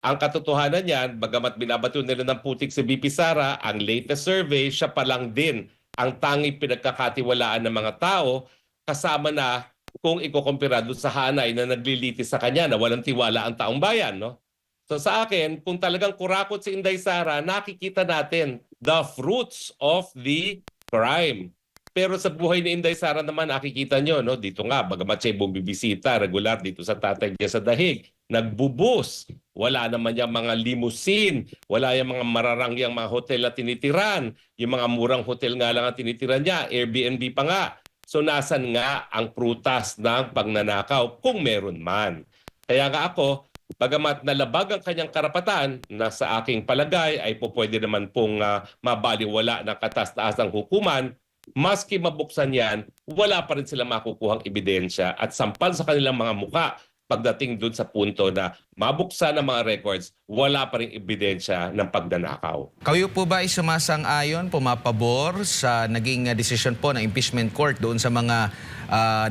Ang katotohanan niyan, bagamat binabato nila ng putik si BP Sara, ang latest survey, siya pa lang din ang tanging pinagkakatiwalaan ng mga tao, kasama na kung ikukumpira doon sa hanay na naglilitis sa kanya na walang tiwala ang taong bayan. No? So sa akin, kung talagang kurakot si Inday Sara, nakikita natin the fruits of the crime. Pero sa buhay ni Inday Sara naman, nakikita nyo, no? Dito nga, bagamat siya bumibisita regular dito sa tatay niya sa Dahig, nagbubus. Wala naman yung mga limousine, wala yung mga mararangyang mga hotel na tinitiran. Yung mga murang hotel nga lang ang tinitiran niya, Airbnb pa nga. So nasan nga ang prutas ng pagnanakaw kung meron man? Kaya nga ako, bagamat nalabag ang kanyang karapatan na sa aking palagay ay po pwede naman pong mabaliwala ng katas-taasang hukuman, maski mabuksan yan, wala pa rin silang makukuhang ebidensya at sampal sa kanilang mga muka pagdating dun sa punto na mabuksan ang mga records, wala pa rin ebidensya ng pagnanakaw. Kayo po ba ay sumasang-ayon, pumapabor sa naging desisyon po ng impeachment court doon sa mga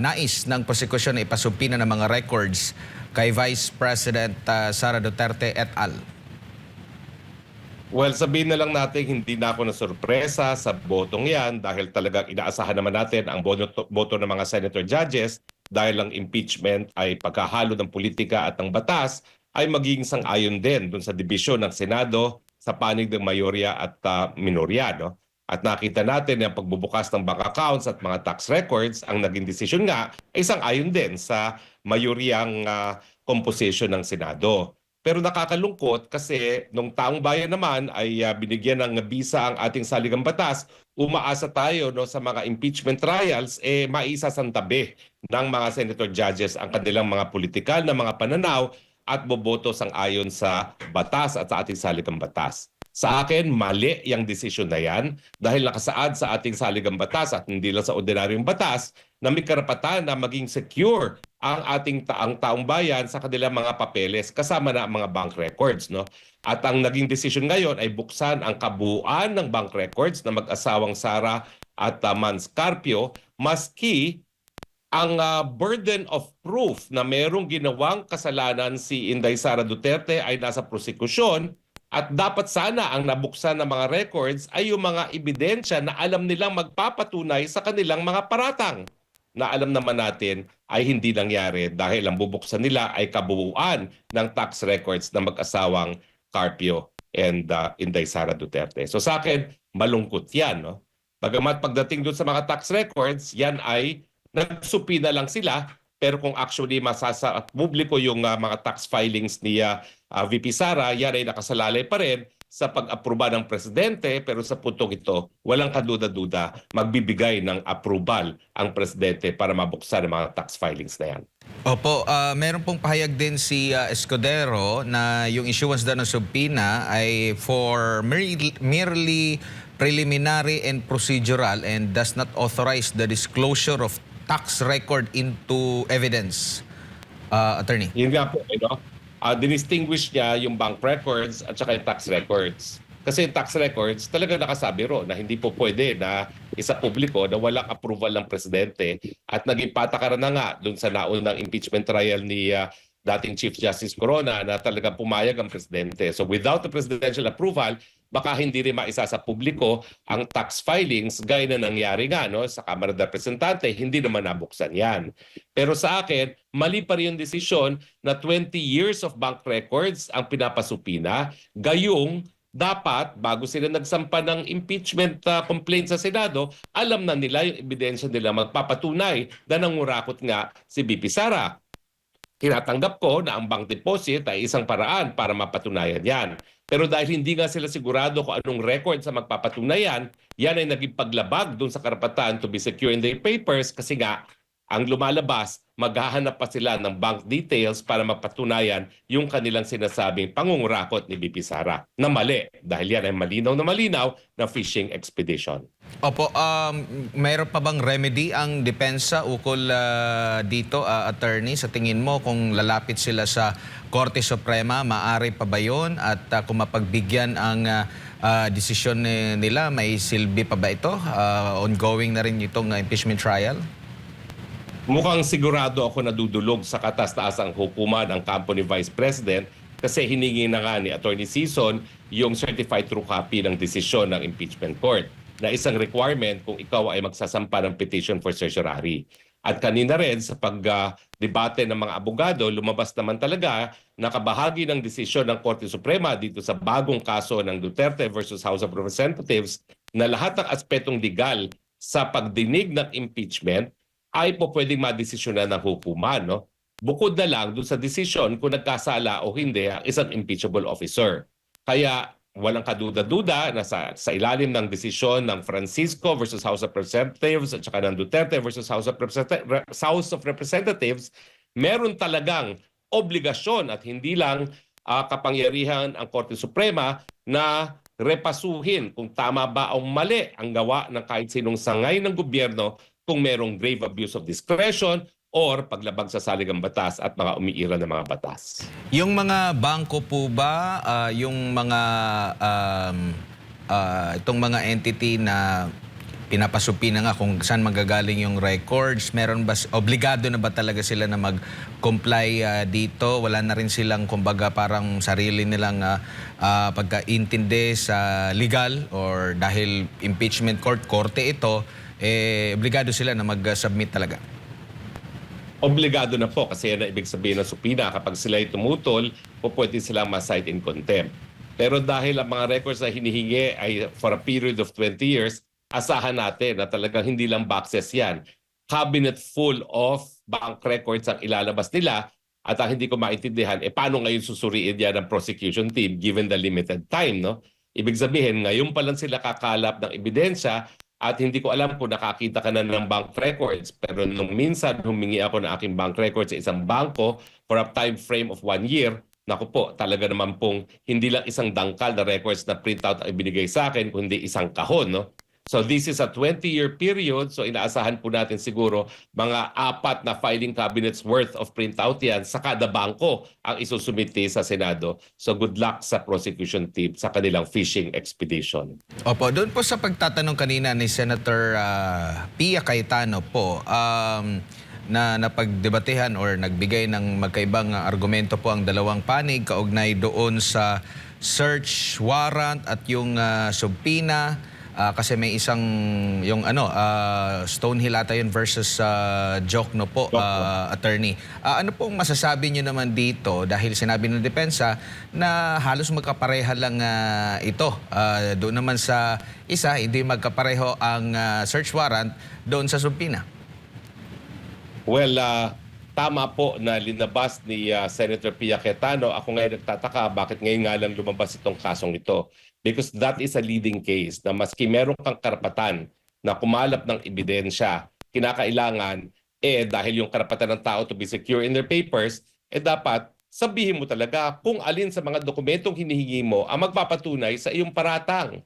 nais ng prosekusyon na ipasubpina ng mga records kay Vice President Sara Duterte et al.? Well, sabihin na lang natin, hindi na ako nasurpresa sa botong yan dahil talagang inaasahan naman natin ang boto ng mga senator judges dahil ang impeachment ay pagkahalo ng politika at ng batas ay magiging sang-ayon din dun sa dibisyon ng Senado sa panig ng mayorya at minorya. No? At nakita natin ang pagbubukas ng bank accounts at mga tax records, ang naging desisyon nga ay sang-ayon din sa mayoryang composition ng Senado. Pero nakakalungkot kasi nung taong bayan naman ay binigyan ng bisa ang ating saligang batas, umaasa tayo no, sa mga impeachment trials, maisasantabi ng mga senator judges ang kanilang mga politikal na mga pananaw at boboto sang-ayon sa batas at sa ating saligang batas. Sa akin, mali yung desisyon na yan dahil nakasaad sa ating saligang batas at hindi lang sa ordinaryong batas na may karapatan na maging secure ang ating taong bayan sa kanilang mga papeles kasama na ang mga bank records. No? At ang naging desisyon ngayon ay buksan ang kabuuan ng bank records na mag-asawang Sara at Mans Carpio maski ang burden of proof na merong ginawang kasalanan si Inday Sara Duterte ay nasa prosekusyon. At dapat sana ang nabuksan ng mga records ay yung mga ebidensya na alam nilang magpapatunay sa kanilang mga paratang. Na alam naman natin ay hindi nangyari dahil ang bubuksan nila ay kabuuan ng tax records ng mag-asawang Carpio and Inday Sara Duterte. So sa akin, malungkot yan. No? Bagamat pagdating doon sa mga tax records, yan ay nagsupina lang sila. Pero kung actually masasa publiko yung mga tax filings ni VP Sara, yan ay nakasalalay pa rin sa pag-aproba ng presidente. Pero sa puntong ito, walang kaduda-duda, magbibigay ng approval ang presidente para mabuksan ang mga tax filings na yan. Opo, meron pong pahayag din si Escudero na yung issuance daw ng subpoena ay for merely preliminary and procedural and does not authorize the disclosure of tax record into evidence, attorney. Yun nga po, dinistinguish niya yung bank records at saka yung tax records. Kasi yung tax records talaga nakasabi ro na hindi po pwede na isa publiko na walang approval ng presidente at naging patakaran na nga dun sa naunang impeachment trial ni dating Chief Justice Corona na talagang pumayag ang presidente. So without the presidential approval, baka hindi rin maisa sa publiko ang tax filings gaya na nangyari nga no, sa Kamara ng Representante, hindi naman nabuksan yan. Pero sa akin, mali pa rin yung desisyon na 20 years of bank records ang pinapasupina, gayong dapat bago sila nagsampa ng impeachment complaint sa Senado, alam na nila yung ebidensya nila magpapatunay na nangurakot nga si BP Sara. Tinatanggap ko na ang bank deposit ay isang paraan para mapatunayan yan. Pero dahil hindi nga sila sigurado kung anong record sa magpapatunayan, yan ay naging paglabag dun sa karapatan to be secure in their papers kasi nga ang lumalabas, maghahanap pa sila ng bank details para mapatunayan yung kanilang sinasabing pangungurakot ni BP Sara na mali dahil yan ay malinaw na phishing expedition. Opo, mayroon pa bang remedy ang depensa ukol dito, attorney? Sa tingin mo, kung lalapit sila sa Korte Suprema, maaari pa ba yun? At kung mapagbigyan ang desisyon nila, may silbi pa ba ito? Ongoing na rin itong impeachment trial? Mukhang sigurado ako nadudulog sa katas-taasang hukuman ang kampo ni Vice President kasi hiningi na nga ni Attorney Sison yung certified true copy ng desisyon ng impeachment court na isang requirement kung ikaw ay magsasampa ng petition for certiorari. At kanina rin sa pagdebate ng mga abogado, lumabas naman talaga na kabahagi ng desisyon ng Korte Suprema dito sa bagong kaso ng Duterte versus House of Representatives na lahat ng aspetong legal sa pagdinig ng impeachment ay po pwedeng madesisyonan ng hukuman. No? Bukod na lang doon sa desisyon kung nagkasala o hindi ang isang impeachable officer. Kaya walang kaduda-duda na sa ilalim ng desisyon ng Francisco versus House of Representatives at saka ng Duterte versus House of Representatives, meron talagang obligasyon at hindi lang kapangyarihan ang Korte Suprema na repasuhin kung tama ba o mali ang gawa ng kahit sinong sangay ng gobyerno kung merong grave abuse of discretion or paglabag sa saligang batas at mga umiiral na mga batas. Yung mga bangko po ba, yung mga itong mga entity na pinapasupi na nga kung saan magagaling yung records, meron ba, obligado na ba talaga sila na mag-comply dito? Wala na rin silang kumbaga parang sarili nilang pagkaintindi sa legal or dahil impeachment korte ito, obligado sila na mag-submit talaga? Obligado na po kasi yan ang ibig sabihin ng supina. Kapag sila ay tumutol, po pwede silang ma-cite in contempt. Pero dahil ang mga records na hinihingi ay for a period of 20 years, asahan natin na talagang hindi lang boxes yan. Cabinet full of bank records ang ilalabas nila at ang hindi ko maintindihan, paano ngayon susuriin yan ng prosecution team given the limited time, no? Ibig sabihin, ngayon pa lang sila kakalap ng ebidensya at hindi ko alam kung nakakita ka na ng bank records. Pero nung minsan humingi ako ng aking bank records sa isang bangko for a time frame of 1 year, naku po, talaga naman pong hindi lang isang dangkal na records na printout ang ibinigay sa akin, kundi isang kahon, no? So this is a 20-year period. So inaasahan po natin siguro mga 4 na filing cabinets worth of printout yan sa kada bangko ang isusumite sa Senado. So good luck sa prosecution team sa kanilang fishing expedition. Opo, doon po sa pagtatanong kanina ni Senator Pia Cayetano po, na napagdebatehan or nagbigay ng magkaibang argumento po ang dalawang panig kaugnay doon sa search warrant at yung subpoena. Kasi may isang yung Stonehill ata yun versus Jokno po, attorney. Ano pong masasabi niyo naman dito dahil sinabi ng depensa na halos magkapareha lang ito. Doon naman sa isa, hindi magkapareho ang search warrant doon sa subpoena. Well, tama po na linabas ni Senator Pia Cayetano. Ako ngayon nagtataka bakit ngayon nga lang lumabas itong kasong ito. Because that is a leading case na maski meron kang karapatan na kumalap ng ebidensya, kinakailangan, dahil yung karapatan ng tao to be secure in their papers, dapat sabihin mo talaga kung alin sa mga dokumentong hinihingi mo ang magpapatunay sa iyong paratang.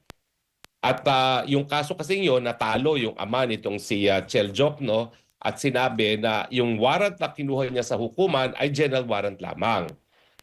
At yung kaso kasi yun, natalo yung ama nitong si Chel Jokno at sinabi na yung warrant na kinuha niya sa hukuman ay general warrant lamang.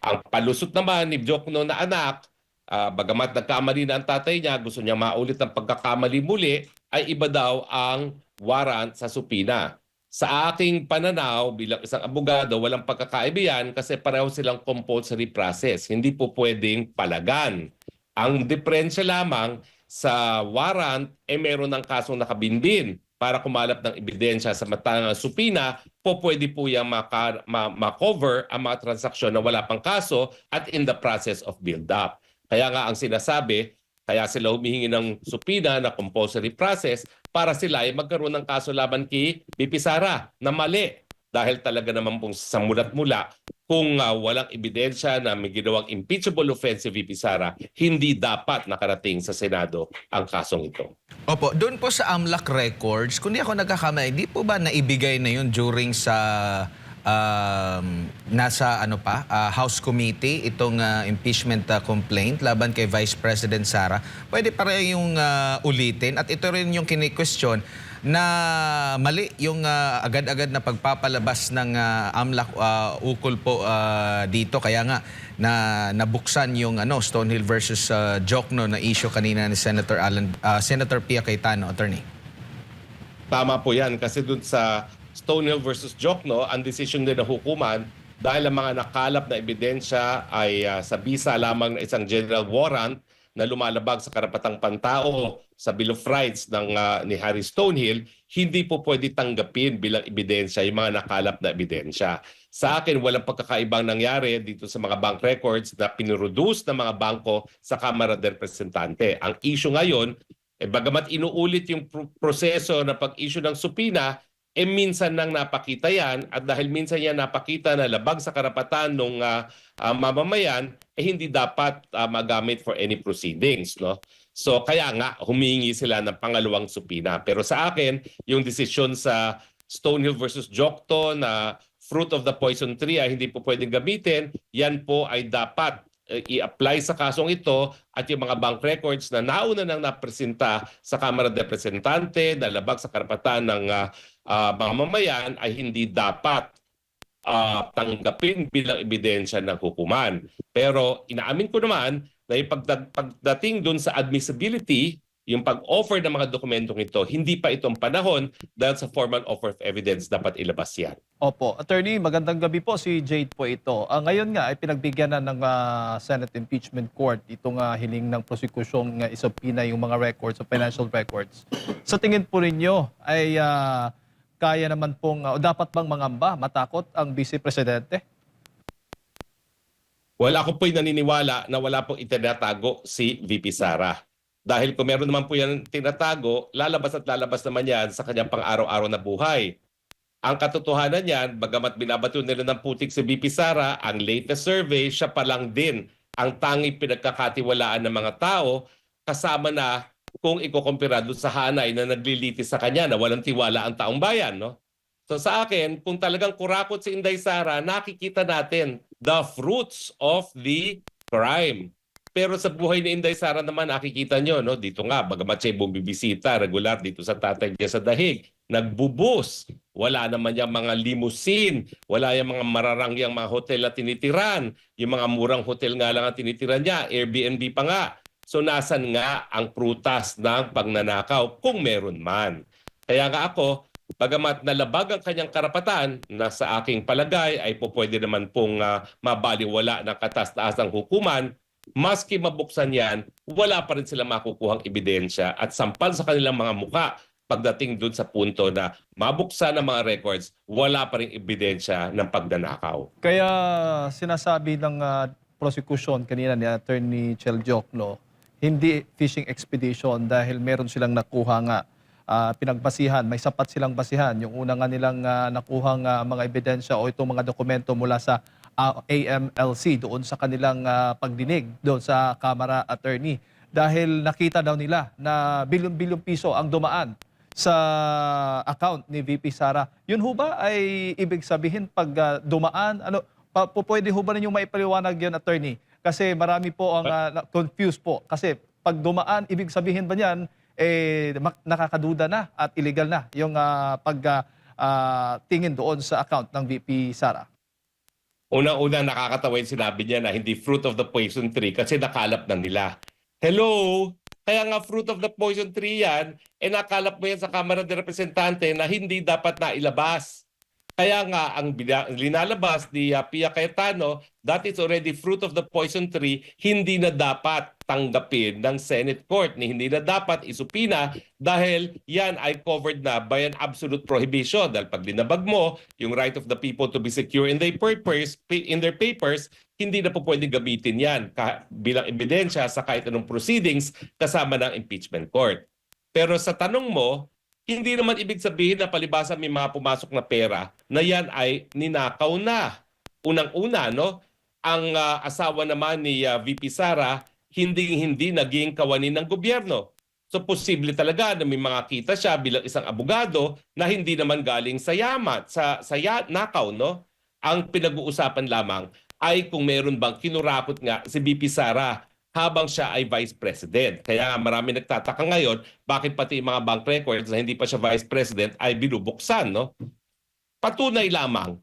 Ang palusot naman ni Jokno na anak, bagamat nagkamali na ang tatay niya, gusto niya maulit ang pagkakamali muli, ay iba daw ang warrant sa supina. Sa aking pananaw bilang isang abogado, walang pagkakaiba yan kasi pareho silang compulsory process. Hindi po pwedeng palagan. Ang diferensya lamang sa warrant, meron ng kasong nakabinbin para kumalap ng ebidensya sa matang supina, pwede po yung ma-cover ang mga transaksyon na wala pang kaso at in the process of build-up. Kaya nga ang sinasabi, kaya sila humihingi ng supina na compulsory process para sila ay magkaroon ng kaso laban kay BP Sara na mali. Dahil talaga naman pong sa mulat-mula, kung walang ebidensya na may ginawang impeachable offense si VP Sara, hindi dapat nakarating sa Senado ang kasong ito. Opo, doon po sa AMLAC records, kung di ako nagkakamali, di po ba naibigay na yun during sa nasa House Committee itong impeachment complaint laban kay Vice President Sara? Pwede pa rin yung ulitin at ito rin yung kini-question na mali yung agad-agad na pagpapalabas ng AMLAC ukol po dito, kaya nga na nabuksan yung Stonehill versus Jokno na issue kanina ni Senator Pia Cayetano, attorney. Tama po yan kasi dun sa Stonehill versus Jokno, ang decision din ng hukuman dahil ang mga nakalap na ebidensya ay sa bisa lamang ng isang general warrant na lumalabag sa karapatang pantao sa Bill of Rights ni Harry Stonehill, hindi po pwede tanggapin bilang ebidensya yung mga nakalap na ebidensya. Sa akin, walang pagkakaibang nangyari dito sa mga bank records na pinuroduce ng mga bangko sa Kamara de Representante. Ang issue ngayon, bagamat inuulit yung proseso na pag-issue ng supina, minsan nang napakita yan at dahil minsan yan napakita na labag sa karapatan ng mamamayan, hindi dapat magamit for any proceedings. No? So kaya nga humingi sila ng pangalawang supina. Pero sa akin, yung desisyon sa Stonehill versus Jokto na fruit of the poison tree ay hindi po pwedeng gamitin, yan po ay dapat i-apply sa kasong ito at yung mga bank records na nauna nang napresenta sa Kamara de Representante na labag sa karapatan ng mamamayan ay hindi dapat tanggapin bilang ebidensya ng hukuman. Pero inaamin ko naman na yung pagdating dun sa admissibility, yung pag-offer ng mga dokumentong ito, hindi pa itong panahon dahil sa formal offer of evidence dapat ilabas yan. Opo. Attorney, magandang gabi po. Si Jade po ito. Ngayon nga ay pinagbigyan na ng Senate Impeachment Court itong hiling ng prosekusyong isubpoena yung mga records, financial records. Sa tingin po ninyo ay kaya naman pong, o dapat bang mangamba, matakot ang Vice Presidente? Well, ako po'y naniniwala na wala pong itinatago si VP Sara. Dahil kung meron naman po yan tinatago, lalabas at lalabas naman yan sa kanyang pang-araw-araw na buhay. Ang katotohanan niyan, bagamat binabato nila ng putik si VP Sara, ang latest survey, siya pa lang din ang tanging pinagkakatiwalaan ng mga tao, kasama na kung ikukumpira doon sa hanay na naglilitis sa kanya na walang tiwala ang taong bayan. No? So sa akin, kung talagang kurakot si Inday Sara, nakikita natin the fruits of the crime. Pero sa buhay ni Inday Sara naman, nakikita nyo, no? Dito nga, bagamat siya bumibisita regular dito sa tatay niya sa dahig, nagbubus, wala naman yung mga limousine, wala yung mga mararangyang mga hotel na tinitiran, yung mga murang hotel nga lang ang tinitiran niya, Airbnb pa nga. So nasan nga ang prutas ng pagnanakaw kung meron man? Kaya nga ako, bagamat nalabag ang kanyang karapatan na sa aking palagay ay po pwede naman pong mabaliwala ng katas-taasang hukuman, maski mabuksan yan, wala pa rin silang makukuhang ebidensya at sampal sa kanilang mga muka pagdating dun sa punto na mabuksan ang mga records, wala pa rin ebidensya ng pagnanakaw. Kaya sinasabi ng prosecution kanina ni Attorney Chel Jokno, hindi fishing expedition dahil meron silang nakuha nga pinagbasihan, may sapat silang basihan. Yung una nga nilang nakuhang mga ebidensya o itong mga dokumento mula sa AMLC doon sa kanilang pagdinig doon sa Kamara Attorney. Dahil nakita daw nila na bilyon-bilyong piso ang dumaan sa account ni VP Sara. Yun ho ba ay ibig sabihin pag dumaan, pwede ho ba ninyong maipaliwanag yun, Attorney? Kasi marami po ang confused po. Kasi pag dumaan, ibig sabihin ba niyan, nakakaduda na at illegal na yung tingin doon sa account ng VP Sara? Unang-una, nakakatawa yung sinabi niya na hindi fruit of the poison tree kasi nakalap na nila. Hello? Kaya nga fruit of the poison tree yan, nakalap mo yan sa Kamara de Representante na hindi dapat na ilabas. Kaya nga, ang linalabas ni Pia Cayetano, that is already fruit of the poison tree, hindi na dapat tanggapin ng Senate Court, hindi na dapat isupina dahil yan ay covered na by an absolute prohibition. Dahil pag linabag mo, yung right of the people to be secure in their papers, hindi na po pwede gamitin yan bilang ebidensya sa kahit anong proceedings kasama ng impeachment court. Pero sa tanong mo, hindi naman ibig sabihin na palibasa may mga pumasok na pera na yan ay ninakaw na. Unang-una, no? Ang asawa naman ni VP Sara, hindi naging kawani ng gobyerno. So posible talaga na may mga kita siya bilang isang abogado na hindi naman galing sa yaman, sa nakaw, no? Ang pinag-uusapan lamang ay kung meron bang kinurakot nga si VP Sara habang siya ay Vice President. Kaya marami nagtataka ngayon bakit pati mga bank records na hindi pa siya Vice President ay binubuksan. No? Patunay lamang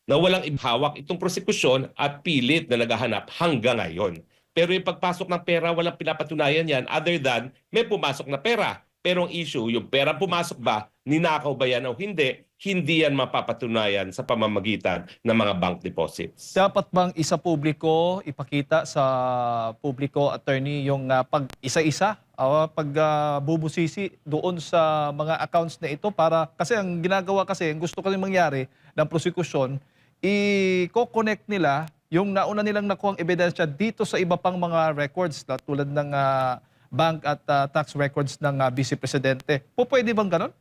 na walang ibhawak itong prosekusyon at pilit na naghahanap hanggang ngayon. Pero yung pagpasok ng pera, walang pinapatunayan yan other than may pumasok na pera. Pero ang issue, yung pera pumasok ba, ninakaw ba yan o hindi, hindi yan mapapatunayan sa pamamagitan ng mga bank deposits. Dapat bang isa publiko, ipakita sa publiko, attorney, yung pag isa-isa, bubusisi doon sa mga accounts na ito para, kasi ang ginagawa kasi, ang gusto kasi mangyari ng prosekusyon, i-connect nila yung nauna nilang nakuhang ebidensya dito sa iba pang mga records na tulad ng bank at tax records ng Vice Presidente. Pwede bang ganon?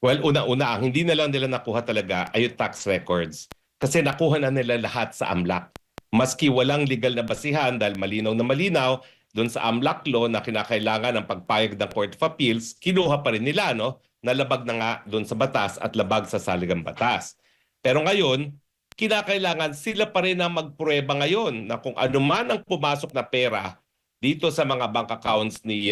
Well, una-una, ang hindi na lang nila nakuha talaga ay yung tax records. Kasi nakuha na nila lahat sa AMLAC. Maski walang legal na basihan dahil malinaw na malinaw doon sa AMLAC law na kinakailangan ng pagpayag ng Court of Appeals, kinuha pa rin nila, no? Nalabag na nga doon sa batas at labag sa saligang batas. Pero ngayon, kinakailangan sila pa rin ang magprueba ngayon na kung ano man ang pumasok na pera dito sa mga bank accounts ni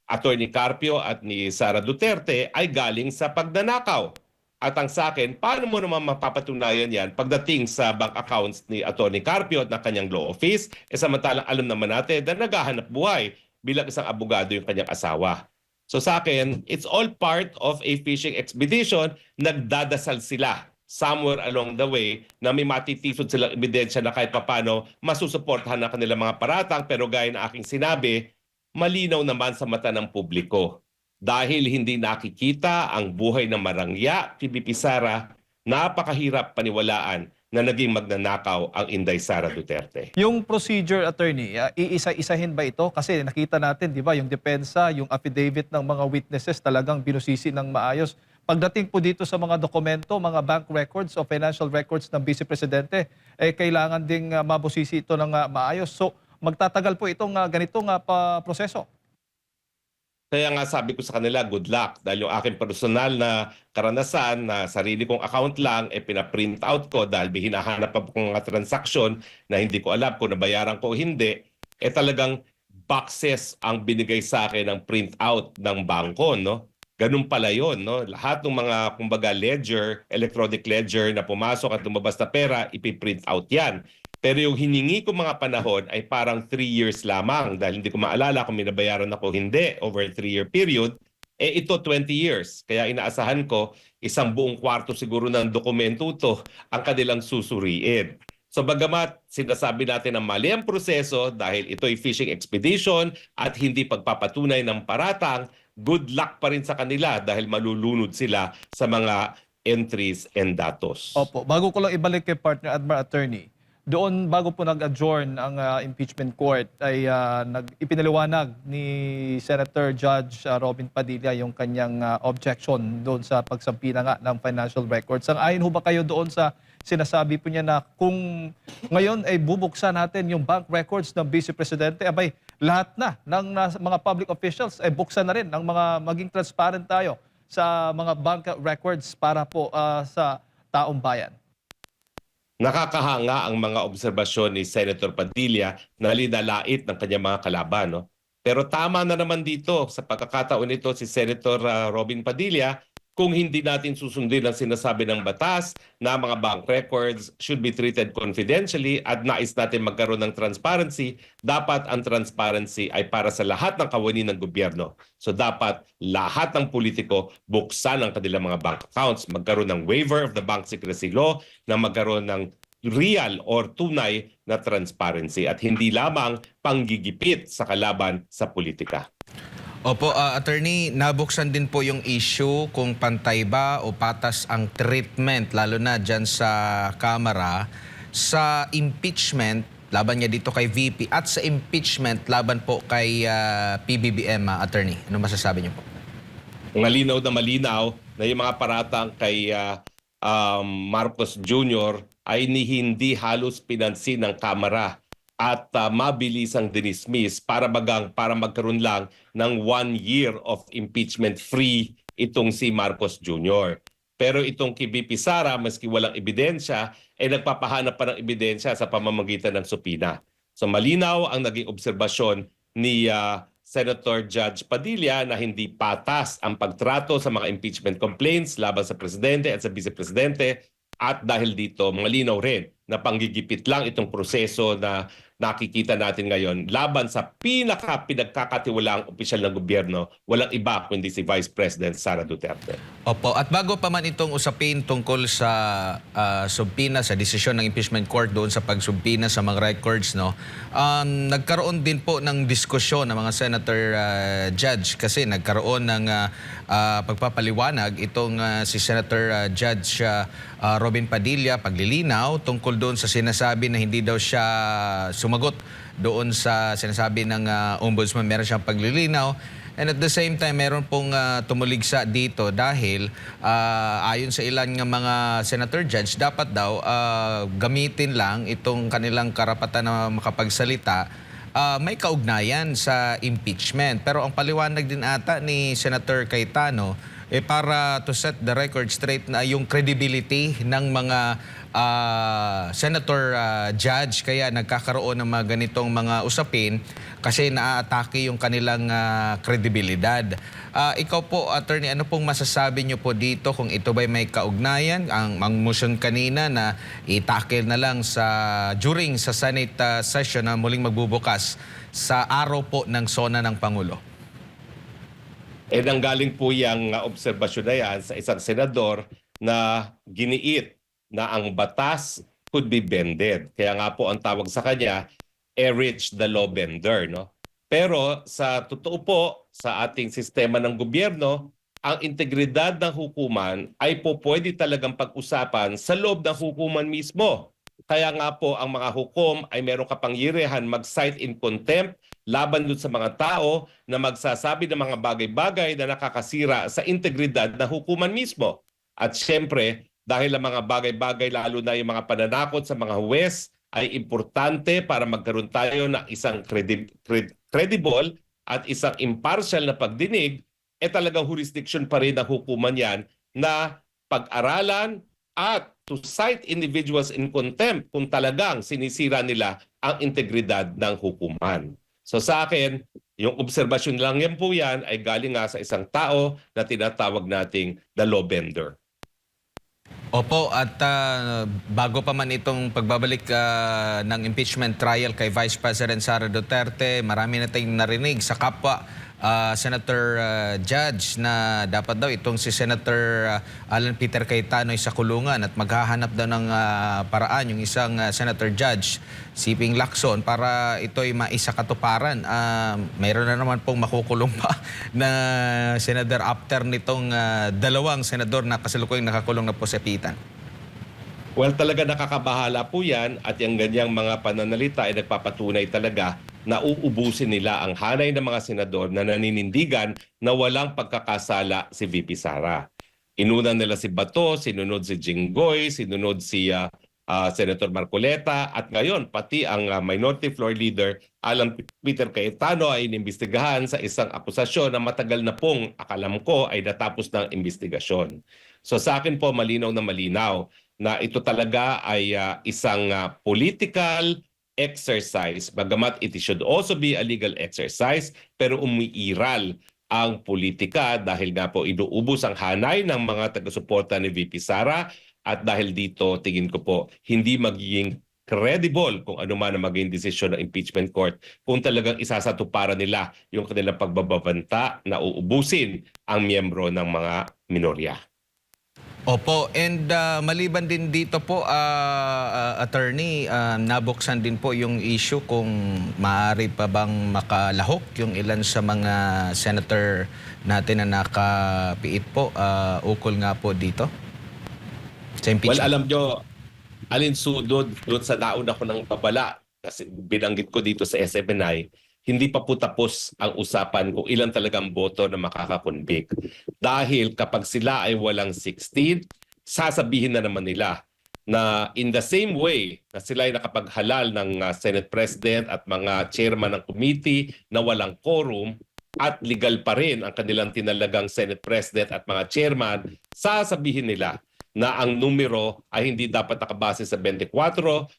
Attorney Carpio at ni Sara Duterte ay galing sa pagnanakaw. At ang sa akin, paano mo naman mapapatunayan yan pagdating sa bank accounts ni Attorney Carpio at ng kanyang law office? Samantalang alam naman natin na naghahanap buhay bilang isang abogado yung kanyang asawa. So sa akin, it's all part of a fishing expedition. Nagdadasal sila somewhere along the way na may matitisod silang ebidensya na kahit papano masusuportahan ng kanilang mga paratang. Pero gaya na aking sinabi, malinaw naman sa mata ng publiko. Dahil hindi nakikita ang buhay ng marangya, PBP Sara, napakahirap paniwalaan na naging magnanakaw ang Inday Sara Duterte. Yung procedure, attorney, iisa-isahin ba ito? Kasi nakita natin, di ba, yung depensa, yung affidavit ng mga witnesses talagang binusisi ng maayos. Pagdating po dito sa mga dokumento, mga bank records o financial records ng Vice Presidente, kailangan ding mabusisi ito ng maayos. So, magtatagal po itong ganitong proseso. Kaya nga sabi ko sa kanila, good luck. Dahil yung aking personal na karanasan na sarili kong account lang, pinaprint out ko dahil hinahanap pa kong mga transaksyon na hindi ko alam kung nabayaran ko o hindi, talagang boxes ang binigay sa akin ng print out ng bangko, no? Ganun pala yun, no? Lahat ng mga, kumbaga, ledger, electronic ledger na pumasok at lumabas na pera, ipiprint out yan. Pero yung hiningi ko mga panahon ay parang 3 years lamang dahil hindi ko maalala kung minabayaran ako hindi over a 3-year period. Ito 20 years. Kaya inaasahan ko isang buong kwarto siguro ng dokumento to ang kanilang susuriin. So bagamat sinasabi natin na mali ang proseso dahil ito'y fishing expedition at hindi pagpapatunay ng paratang, good luck pa rin sa kanila dahil malulunod sila sa mga entries and datos. Opo, bago ko lang ibalik kay partner Admiral Attorney, doon bago po nag-adjourn ang impeachment court ay ipinaliwanag ni Senator Judge Robin Padilla yung kanyang objection doon sa pagsampi na nga ng financial records. Sang-ayon ho ba kayo doon sa sinasabi po niya na kung ngayon ay bubuksan natin yung bank records ng Vice Presidente, abay lahat na ng mga public officials ay buksan na rin ng mga maging transparent tayo sa mga bank records para po sa taong bayan? Nakakahanga ang mga obserbasyon ni Senator Padilla na linalait ng kanyang mga kalaban. No? Pero tama na naman dito sa pagkakataon nito si Senator Robin Padilla kung hindi natin susundin ang sinasabi ng batas na mga bank records should be treated confidentially at nais natin magkaroon ng transparency, dapat ang transparency ay para sa lahat ng kawani ng gobyerno. So dapat lahat ng politiko buksan ang kanilang mga bank accounts, magkaroon ng waiver of the bank secrecy law, na magkaroon ng real or tunay na transparency at hindi lamang panggigipit sa kalaban sa politika. Opo, attorney, nabuksan din po yung issue kung pantay ba o patas ang treatment, lalo na dyan sa Kamara, sa impeachment laban niya dito kay VP at sa impeachment laban po kay PBBM, attorney. Ano masasabi niyo po? Malinaw na yung mga paratang kay Marcos Jr. ay hindi halos pinansin ng Kamara at mabilisang dinismiss para magkaroon lang ng 1 year of impeachment free itong si Marcos Jr. Pero itong kay VP Sara, maski walang ebidensya, nagpapahanap pa ng ebidensya sa pamamagitan ng supina. So malinaw ang naging obserbasyon ni Senator Judge Padilla na hindi patas ang pagtrato sa mga impeachment complaints laban sa Presidente at sa Vice Presidente. At dahil dito, malinaw rin na panggigipit lang itong proseso na nakikita natin ngayon laban sa pinagkakatiwalaang opisyal ng gobyerno, walang iba kundi si Vice President Sara Duterte. Opo, at bago pa man itong usapin tungkol sa subpina, sa desisyon ng impeachment court doon sa pagsubpina sa mga records, no, nagkaroon din po ng diskusyon ng mga senator judge kasi nagkaroon ng pagpapaliwanag itong si Senator Judge Robin Padilla, paglilinaw tungkol doon sa sinasabi na hindi daw siya sumagot doon sa sinasabi ng ombudsman. Meron siyang paglilinaw. And at the same time, meron pong tumuligsa dito dahil ayon sa ilan ng mga senator judge, dapat daw gamitin lang itong kanilang karapatan na makapagsalita may kaugnayan sa impeachment. Pero ang paliwanag din ata ni Senator Cayetano, para to set the record straight na yung credibility ng mga senator judge, kaya nagkakaroon ng mga ganitong mga usapin kasi naaatake yung kanilang kredibilidad. Ikaw po, attorney, ano pong masasabi nyo po dito kung ito ba'y may kaugnayan? Ang motion kanina na itakil na lang during sa Senate session na muling magbubukas sa araw po ng SONA ng Pangulo. Nanggaling po yung obserbasyon na yan sa isang senador na giniit na ang batas could be bended. Kaya nga po ang tawag sa kanya, Erich the law bender. No? Pero sa totoo po, sa ating sistema ng gobyerno, ang integridad ng hukuman ay po pwede talagang pag-usapan sa loob ng hukuman mismo. Kaya nga po ang mga hukom ay meron kapangyarihan mag-cite in contempt laban dun sa mga tao na magsasabi ng mga bagay-bagay na nakakasira sa integridad ng hukuman mismo. At syempre, dahil ang mga bagay-bagay lalo na yung mga pananakot sa mga huwes ay importante para magkaroon tayo ng isang credible at isang impartial na pagdinig, talagang jurisdiction pa rin ng hukuman yan na pag-aralan at to cite individuals in contempt kung talagang sinisira nila ang integridad ng hukuman. So sa akin, yung obserbasyon lang yan po yan ay galing nga sa isang tao na tinatawag nating the law bender. Opo, at bago pa man itong pagbabalik ng impeachment trial kay Vice President Sara Duterte, marami na tayong narinig sa kapwa Senator Judge na dapat daw itong si Senator Alan Peter Cayetano ay sa kulungan at maghahanap daw ng paraan yung isang Senator Judge, si Ping Lacson, para ito'y maisakatuparan. Mayroon na naman pong makukulong pa na senador after nitong dalawang senador na kasalukuyang nakakulong na po sa pitan. Well, talaga nakakabahala po yan at yung ganyang mga pananalita ay nagpapatunay talaga na uubusin nila ang hanay ng mga senador na naninindigan na walang pagkakasala si VP Sara. Inuna nila si Bato, sinunod si Jinggoy, sinunod si Senator Marcoleta at ngayon pati ang Minority Floor Leader Alan Peter Cayetano ay inimbestigahan sa isang akusasyon na matagal na pong akalam ko ay natapos ng investigasyon. So sa akin po malinaw na ito talaga ay isang political exercise, bagamat it should also be a legal exercise, pero umiiral ang politika dahil nga po inuubos ang hanay ng mga taga-suporta ni VP Sara at dahil dito tingin ko po hindi magiging credible kung ano man ang maging desisyon ng impeachment court kung talagang isasatuparan nila yung kanilang pagbababanta na uubusin ang miyembro ng mga minorya. Opo, and maliban din dito po, attorney, nabuksan din po yung issue kung maaari pa bang makalahok yung ilan sa mga senator natin na nakapiit po, ukol nga po dito sa impeachment. Well, alam nyo, alinsunod doon sa nauna ko ng babala, kasi binanggit ko dito sa SMNI, hindi pa po tapos ang usapan kung ilan talagang boto na makakakonvict. Dahil kapag sila ay walang 16, sasabihin na naman nila na in the same way na sila ay nakapaghalal ng Senate President at mga chairman ng committee na walang quorum at legal pa rin ang kanilang tinalagang Senate President at mga chairman, sasabihin nila na ang numero ay hindi dapat nakabase sa 24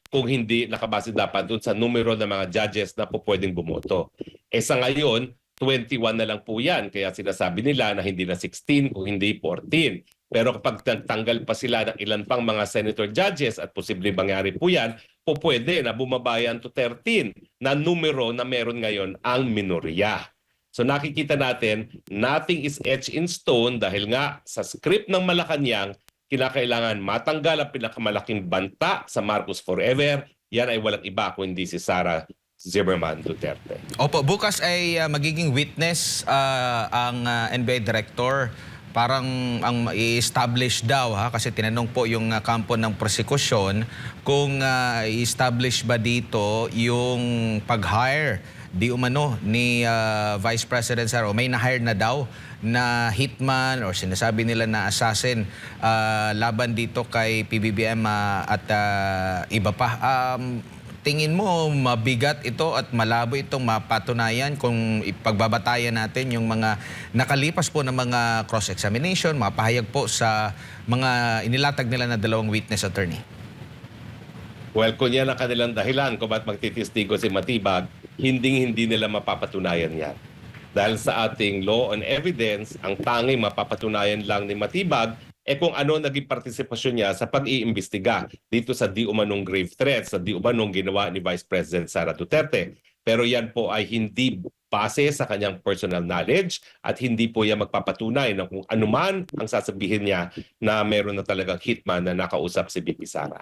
kung hindi nakabase dapat doon sa numero ng mga judges na po pwedeng bumoto. Sa ngayon, 21 na lang po yan. Kaya sinasabi nila na hindi na 16 kung hindi 14. Pero kapag tanggal pa sila ng ilan pang mga senator judges at posibleng mangyari po yan, po pwede na bumaba yan to 13 na numero na meron ngayon ang minorya. So nakikita natin, nothing is etched in stone dahil nga sa script ng Malacanang, kinakailangan matanggal ang pinakamalaking banta sa Marcos Forever. Yan ay walang iba kundi si Sara Zimmerman Duterte. Opo, bukas ay magiging witness ang NBI Director. Parang ang i-establish daw kasi tinanong po yung kampo ng prosekusyon kung i-establish ba dito yung pag-hire di umano ni Vice President Sara o may na-hire na daw na hitman or sinasabi nila na assassin laban dito kay PBBM at iba pa. Tingin mo mabigat ito at malabo itong mapatunayan kung ipagbabatayan natin yung mga nakalipas po ng mga cross-examination, mga pahayag po sa mga inilatag nila na dalawang witness attorney? Well, kung yan ang kanilang dahilan kung ba't magtitistigo si Matibag, hindi nila mapapatunayan yan. Dahil sa ating law on evidence, ang tanging mapapatunayan lang ni Matibag kung ano naging partisipasyon niya sa pag-iimbestiga dito sa di umanong grave threats, sa di umanong ginawa ni Vice President Sara Duterte. Pero yan po ay hindi base sa kanyang personal knowledge at hindi po yan magpapatunay na kung anuman ang sasabihin niya na meron na talagang hitman na nakausap si VP Sara.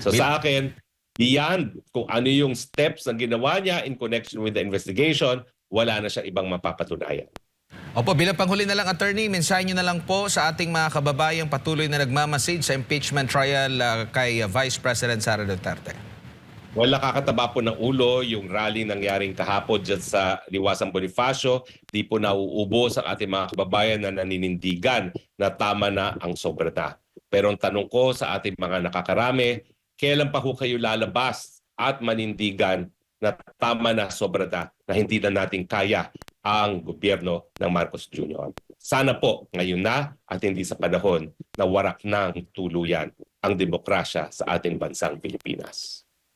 So sa akin, beyond kung ano yung steps na ginawa niya in connection with the investigation, wala na siya ibang mapapatunayan. Opo, bilang panghuli na lang, attorney, mensahe nyo na lang po sa ating mga kababayang patuloy na nagmamasid sa impeachment trial kay Vice President Sara Duterte. Wala kakataba po ng ulo yung rally nangyaring kahapon dyan sa Liwasang Bonifacio. Di po nauubos ang ating mga kababayan na naninindigan na tama na ang sobra na. Pero ang tanong ko sa ating mga nakakarami, kailan pa ho kayo lalabas at manindigan na tama na sobra na hindi na natin kaya ang gobyerno ng Marcos Jr. Sana po ngayon na at hindi sa panahon na warak ng tuluyan ang demokrasya sa ating bansang Pilipinas.